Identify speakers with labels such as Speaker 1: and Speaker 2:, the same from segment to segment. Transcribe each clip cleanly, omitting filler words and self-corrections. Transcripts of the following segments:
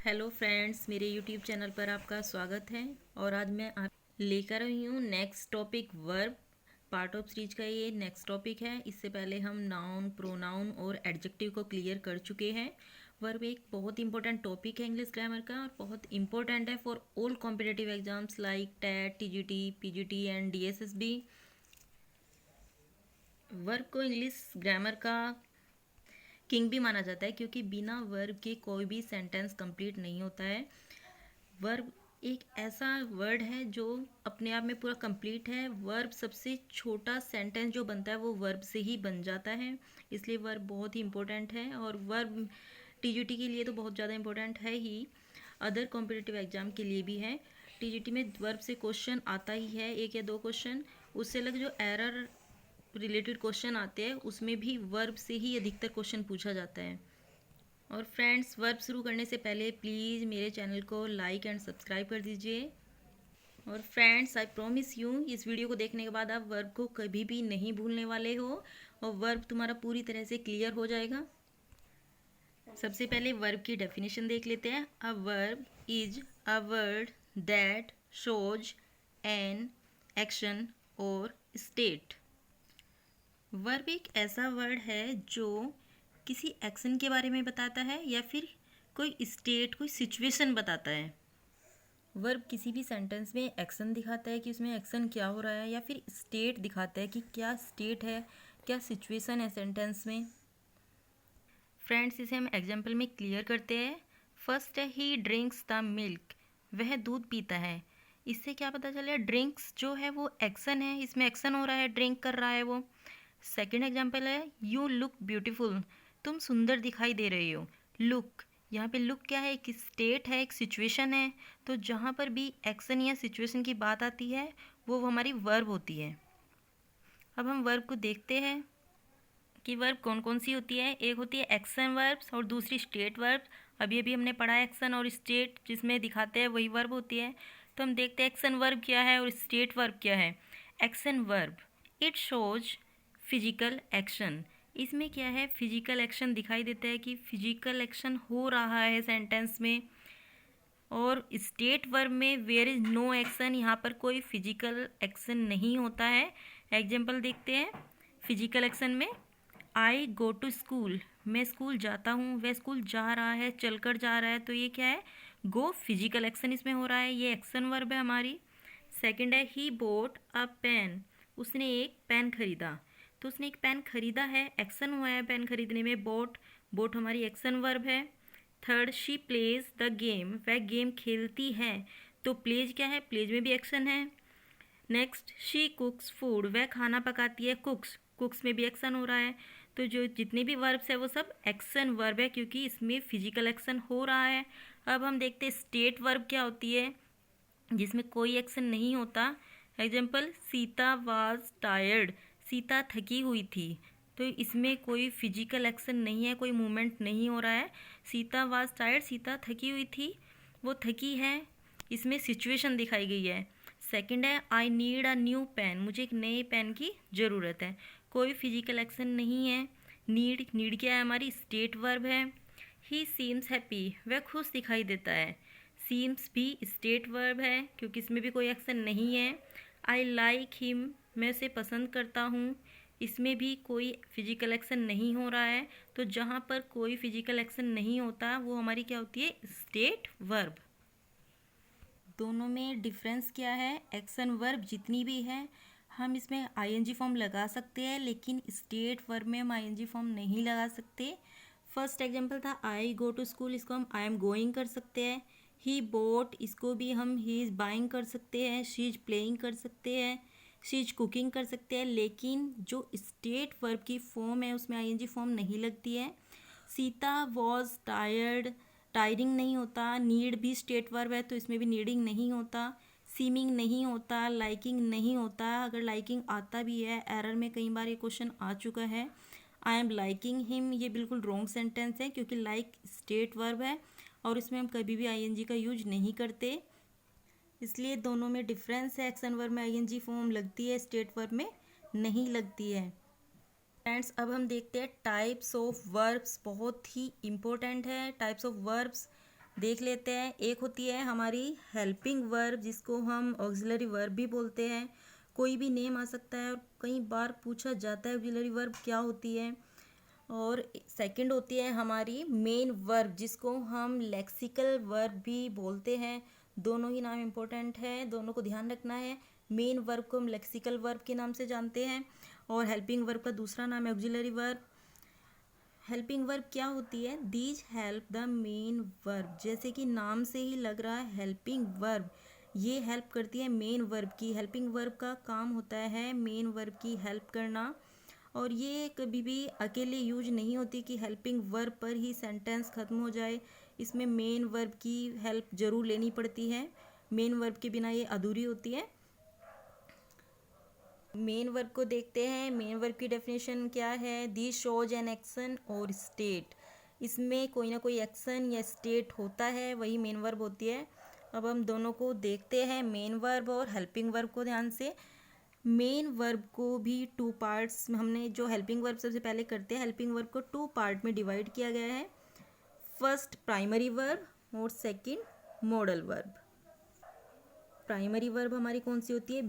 Speaker 1: Hello friends, मेरे YouTube channel पर आपका स्वागत है। और आज मैं आप लेकर आई हूँ next topic verb. Part of series का ये नेक्स्ट टॉपिक है। इससे पहले हम नाउन, प्रोनाउन और एडजेक्टिव को क्लियर कर चुके हैं। वर्ब एक बहुत इंपॉर्टेंट टॉपिक है इंग्लिश ग्रामर का और बहुत इंपॉर्टेंट है for all competitive exams like TET, TGT, PGT and DSSB. Verb को इंग्लिश ग्रामर का किंग भी माना जाता है क्योंकि बिना वर्ब के कोई भी सेंटेंस कंप्लीट नहीं होता है। वर्ब एक ऐसा वर्ड है जो अपने आप में पूरा कंप्लीट है। वर्ब सबसे छोटा सेंटेंस जो बनता है वो वर्ब से ही बन जाता है, इसलिए वर्ब बहुत ही इंपॉर्टेंट है। और वर्ब टीजीटी के लिए तो बहुत ज़्यादा इंपॉर्टेंट है ही, अदर कॉम्पिटिटिव एग्जाम के लिए भी है। टीजीटी में वर्ब से क्वेश्चन आता ही है, एक या दो क्वेश्चन। उससे अलग जो एरर रिलेटेड क्वेश्चन आते हैं उसमें भी वर्ब से ही अधिकतर क्वेश्चन पूछा जाता है। और फ्रेंड्स, वर्ब शुरू करने से पहले प्लीज़ मेरे चैनल को लाइक एंड सब्सक्राइब कर दीजिए। और फ्रेंड्स, आई प्रॉमिस यू, इस वीडियो को देखने के बाद आप वर्ब को कभी भी नहीं भूलने वाले हो और वर्ब तुम्हारा पूरी तरह से क्लियर हो जाएगा। सबसे पहले वर्ब की डेफिनेशन देख लेते हैं। A verb is a word that shows an action और स्टेट। वर्ब एक ऐसा वर्ड है जो किसी एक्शन के बारे में बताता है या फिर कोई स्टेट, कोई सिचुएशन बताता है। वर्ब किसी भी सेंटेंस में एक्शन दिखाता है कि उसमें एक्शन क्या हो रहा है, या फिर स्टेट दिखाता है कि क्या स्टेट है, क्या सिचुएशन है सेंटेंस में। फ्रेंड्स, इसे हम एग्जाम्पल में क्लियर करते हैं। फर्स्ट है ही ड्रिंक्स द मिल्क, वह दूध पीता है। इससे क्या पता चले, ड्रिंक्स जो है वो एक्शन है, इसमें एक्शन हो रहा है, ड्रिंक कर रहा है वो। सेकेंड एग्जाम्पल है यू लुक ब्यूटीफुल, तुम सुंदर दिखाई दे रही हो। लुक, यहाँ पे लुक क्या है, एक स्टेट है, एक सिचुएशन है। तो जहाँ पर भी एक्शन या सिचुएशन की बात आती है वो हमारी वर्ब होती है। अब हम वर्ब को देखते हैं कि वर्ब कौन कौन सी होती है। एक होती है एक्शन वर्ब्स और दूसरी स्टेट वर्ब। अभी अभी हमने पढ़ा एक्शन और स्टेट, जिसमें दिखाते हैं वही वर्ब होती है। तो हम देखते हैं एक्शन वर्ब क्या है और स्टेट वर्ब क्या है। Action verb, it shows physical action. इसमें क्या है, फिजिकल एक्शन दिखाई देता है कि फिजिकल एक्शन हो रहा है सेंटेंस में। और स्टेट वर्ब में वेयर इज नो एक्शन, यहाँ पर कोई फिजिकल एक्शन नहीं होता है। एग्जाम्पल देखते हैं फिजिकल एक्शन में। आई गो टू स्कूल, मैं स्कूल जाता हूँ, वह स्कूल जा रहा है, चलकर जा रहा है। तो ये क्या है, गो फिजिकल एक्शन इसमें हो रहा है, ये एक्शन वर्ब है हमारी। सेकंड है ही बोट अ पेन, उसने एक पेन खरीदा। तो उसने एक पेन खरीदा है, एक्शन हुआ है पेन खरीदने में, बोट। बोट हमारी एक्शन वर्ब है। Third, she plays the game, वह गेम खेलती है। तो प्लेज क्या है, प्लेज में भी एक्शन है। नेक्स्ट, शी कुक्स फूड, वह खाना पकाती है। कुक्स, कुक्स में भी एक्शन हो रहा है। तो जो जितने भी वर्ब्स है वो सब एक्शन वर्ब है क्योंकि इसमें फिजिकल एक्शन हो रहा है। अब हम देखते हैं स्टेट वर्ब क्या होती है, जिसमें कोई एक्शन नहीं होता। Example, Sita was tired, Sita थकी हुई थी। तो इसमें कोई फिजिकल एक्शन नहीं है, कोई मूवमेंट नहीं हो रहा है। सीता वाज टायर्ड, सीता थकी हुई थी, वो थकी है, इसमें सिचुएशन दिखाई गई है। सेकंड है I need a new pen, मुझे एक नए पेन की ज़रूरत है। कोई फिजिकल एक्शन नहीं है। नीड, नीड क्या है हमारी, स्टेट वर्ब है। ही सीम्स हैप्पी, वह खुश दिखाई देता है। सीम्स भी स्टेट वर्ब है क्योंकि इसमें भी कोई एक्शन नहीं है। आई लाइक हिम, मैं उसे पसंद करता हूँ, इसमें भी कोई फिजिकल एक्शन नहीं हो रहा है। तो जहाँ पर कोई फिजिकल एक्शन नहीं होता वो हमारी क्या होती है, स्टेट वर्ब। दोनों में डिफरेंस क्या है, एक्शन वर्ब जितनी भी है हम इसमें आईएनजी फॉर्म लगा सकते हैं, लेकिन स्टेट वर्ब में हम आईएनजी फॉर्म नहीं लगा सकते। फर्स्ट एग्जांपल था आई गो टू स्कूल, इसको हम आई एम गोइंग कर सकते हैं। ही बोट, इसको भी हम ही इज़ बाइंग कर सकते हैं। शी इज़ प्लेइंग कर सकते हैं। शी इज़ कुकिंग कर सकते हैं। लेकिन जो स्टेट वर्ब की फॉर्म है उसमें आईएनजी फॉर्म नहीं लगती है। सीता वॉज टायर्ड, टायरिंग नहीं होता। नीड भी स्टेट वर्ब है तो इसमें भी नीडिंग नहीं होता। सीमिंग नहीं होता। लाइकिंग नहीं होता। अगर लाइकिंग आता भी है, एरर में कई बार ये क्वेश्चन आ चुका है, आई एम लाइकिंग हिम, ये बिल्कुल रॉन्ग सेंटेंस है क्योंकि लाइक स्टेट वर्ब है और इसमें हम कभी भी आईएनजी का यूज नहीं करते। इसलिए दोनों में डिफरेंस है, एक्शन वर्ब में आईएनजी फॉर्म लगती है, स्टेट वर्ब में नहीं लगती है। फ्रेंड्स, अब हम देखते हैं टाइप्स ऑफ वर्ब्स, बहुत ही इम्पोर्टेंट है टाइप्स ऑफ वर्ब्स। देख लेते हैं। एक होती है हमारी हेल्पिंग वर्ब, जिसको हम ऑक्सिलरी वर्ब भी बोलते हैं। कोई भी नेम आ सकता है और कई बार पूछा जाता है ऑक्सिलरी वर्ब क्या होती है। और सेकंड होती है हमारी मेन वर्ब, जिसको हम लेक्सिकल वर्ब भी बोलते हैं। दोनों ही नाम इम्पोर्टेंट है, दोनों को ध्यान रखना है। मेन वर्ब को हम लेक्सिकल वर्ब के नाम से जानते हैं और हेल्पिंग वर्ब का दूसरा नाम है ऑक्सिलरी वर्ब। हेल्पिंग वर्ब क्या होती है? These help the main verb, जैसे कि नाम से ही लग रहा है हेल्पिंग वर्ब, ये हेल्प करती है मेन वर्ब की। हेल्पिंग वर्ब का काम होता है मेन वर्ब की हेल्प करना, और ये कभी भी अकेले यूज नहीं होती कि हेल्पिंग वर्ब पर ही सेंटेंस खत्म हो जाए। इसमें मेन वर्ब की हेल्प जरूर लेनी पड़ती है, मेन वर्ब के बिना ये अधूरी होती है। मेन वर्ब को देखते हैं। मेन वर्ब की डेफिनेशन क्या है? दी शोज एन एक्शन और स्टेट, इसमें कोई ना कोई एक्शन या स्टेट होता है, वही मेन वर्ब होती है। अब हम दोनों को देखते हैं, मेन वर्ब और हेल्पिंग वर्ब को ध्यान से। मेन वर्ब को भी टू पार्ट्स, हमने जो हेल्पिंग वर्ब सबसे पहले करते हैं, हेल्पिंग वर्ब को टू पार्ट में डिवाइड किया गया है। फर्स्ट प्राइमरी वर्ब और second modal verb. Primary verb हमारी कौन सी होती है?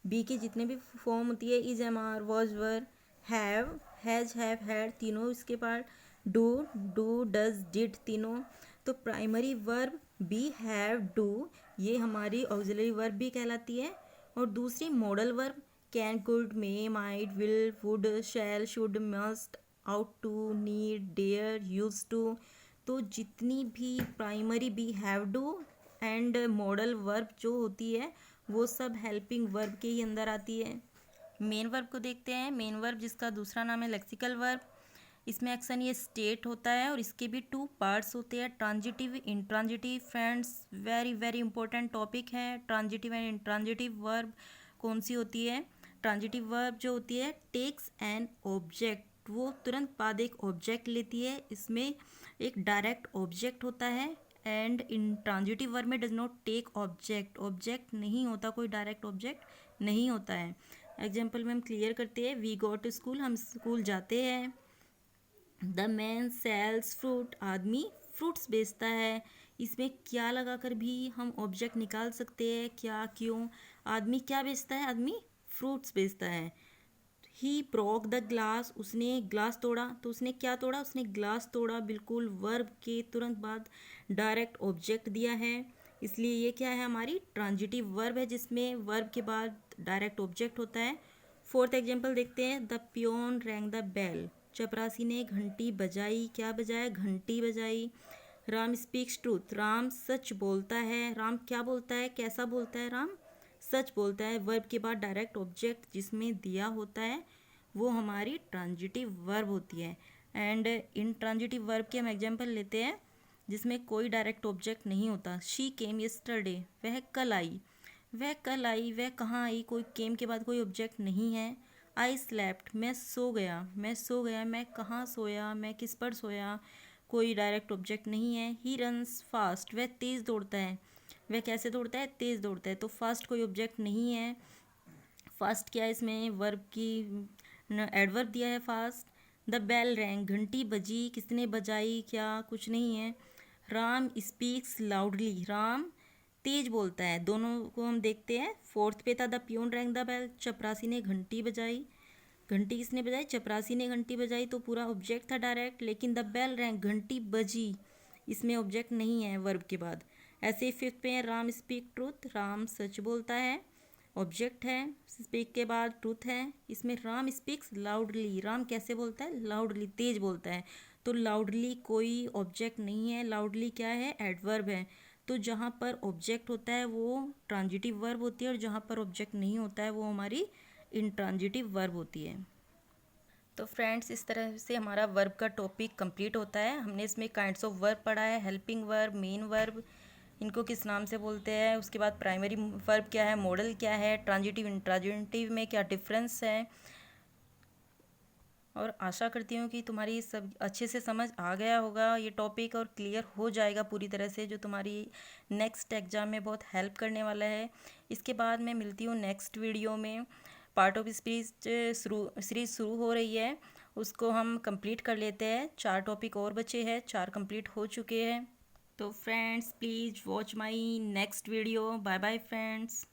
Speaker 1: बी की जितने भी फॉर्म होती है, is, am, are, was, were, have, has, have, had, तीनों इसके पार्ट। डू, डज, डिड, तीनों। तो primary verb be, have, do, ये हमारी ऑक्सिलरी वर्ब भी कहलाती है। और दूसरी modal verb can, could, may, might, will, would, shall, should, must, ought to, need, dare, use to. तो जितनी भी primary be, have, do and modal verb जो होती है, वो सब हेल्पिंग वर्ब के ही अंदर आती है। मेन वर्ब को देखते हैं। मेन वर्ब जिसका दूसरा नाम है लेक्सिकल वर्ब, इसमें एक्शन ये स्टेट होता है और इसके भी टू पार्ट्स होते हैं, transitive, intransitive. Friends, very very important topic है। ट्रांजिटिव एंड इंट्रांजिटिव वर्ब कौन सी होती है? ट्रांजिटिव वर्ब जो होती है टेक्स एन ऑब्जेक्ट, वो तुरंत बाद एक ऑब्जेक्ट लेती है, इसमें एक डायरेक्ट ऑब्जेक्ट होता है। एंड इन ट्रांजिटिव वर्ब में does not take object, object नहीं होता, कोई डायरेक्ट ऑब्जेक्ट नहीं होता है। एग्जाम्पल में हम क्लियर करते हैं। वी गो टू स्कूल, हम स्कूल जाते हैं। द मैन सेल्स फ्रूट, आदमी फ्रूट्स बेचता है। इसमें क्या लगाकर भी हम ऑब्जेक्ट निकाल सकते हैं, क्या, क्यों। आदमी क्या बेचता है? आदमी फ्रूट्स बेचता है। ही ब्रोक द ग्लास, उसने ग्लास तोड़ा, तो उसने क्या तोड़ा? उसने ग्लास तोड़ा। बिल्कुल वर्ब के तुरंत बाद डायरेक्ट ऑब्जेक्ट दिया है, इसलिए ये क्या है? हमारी ट्रांजिटिव वर्ब है, जिसमें वर्ब के बाद डायरेक्ट ऑब्जेक्ट होता है। फोर्थ एग्जाम्पल देखते हैं। The peon rang the bell, चपरासी ने घंटी बजाई। क्या बजाया? घंटी बजाई। राम स्पीक्स ट्रूथ, राम सच बोलता है। राम क्या बोलता है? कैसा बोलता है? राम सच बोलता है। वर्ब के बाद डायरेक्ट ऑब्जेक्ट जिसमें दिया होता है, वो हमारी ट्रांजिटिव वर्ब होती है। एंड इन ट्रांजिटिव वर्ब के हम एग्जाम्पल लेते हैं जिसमें कोई डायरेक्ट ऑब्जेक्ट नहीं होता। शी केम यस्टरडे, वह कल आई। वह कल आई, वह कहाँ आई? कोई केम के बाद कोई ऑब्जेक्ट नहीं है। आई स्लेप्ट, मैं सो गया। मैं सो गया, मैं कहाँ सोया? मैं किस पर सोया? कोई डायरेक्ट ऑब्जेक्ट नहीं है। ही रन्स फास्ट, वह तेज़ दौड़ता है। वह कैसे दौड़ता है? तेज़ दौड़ता है। तो फास्ट कोई ऑब्जेक्ट नहीं है। फास्ट क्या है? इसमें वर्ब की एडवर्ब दिया है फास्ट। द बेल रैंग, घंटी बजी। किसने बजाई? क्या, कुछ नहीं है। राम स्पीक्स लाउडली, राम तेज बोलता है। दोनों को हम देखते हैं। फोर्थ पे था the peon rang the bell, चपरासी ने घंटी बजाई। घंटी किसने बजाई? चपरासी ने घंटी बजाई, तो पूरा ऑब्जेक्ट था डायरेक्ट। लेकिन द बेल रैंग, घंटी बजी, इसमें ऑब्जेक्ट नहीं है वर्ब के बाद। ऐसे ही फिफ्थ पे है राम स्पीक ट्रूथ, राम सच बोलता है, ऑब्जेक्ट है। स्पीक के बाद ट्रूथ है। इसमें राम स्पीक्स लाउडली, राम कैसे बोलता है? लाउडली, तेज बोलता है। तो लाउडली कोई ऑब्जेक्ट नहीं है। लाउडली क्या है? एडवर्ब है। तो जहाँ पर ऑब्जेक्ट होता है वो ट्रांजिटिव वर्ब होती है, और जहाँ पर ऑब्जेक्ट नहीं होता है वो हमारी इंट्रांजिटिव वर्ब होती है। तो फ्रेंड्स, इस तरह से हमारा वर्ब का टॉपिक कंप्लीट होता है। हमने इसमें काइंड्स ऑफ वर्ब पढ़ा है, हेल्पिंग वर्ब, मेन वर्ब, इनको किस नाम से बोलते हैं, उसके बाद प्राइमरी वर्ब क्या है, मॉडल क्या है, ट्रांजिटिव इंट्रांजिटिव में क्या डिफरेंस है। और आशा करती हूँ कि तुम्हारी सब अच्छे से समझ आ गया होगा ये टॉपिक, और क्लियर हो जाएगा पूरी तरह से, जो तुम्हारी नेक्स्ट एग्ज़ाम में बहुत हेल्प करने वाला है। इसके बाद मैं मिलती हूँ नेक्स्ट वीडियो में। पार्ट ऑफ स्पीच सीरीज शुरू हो रही है, उसको हम कंप्लीट कर लेते हैं। 4 टॉपिक और बचे हैं, 4 कंप्लीट हो चुके हैं। तो friends please watch my next video. Bye bye friends.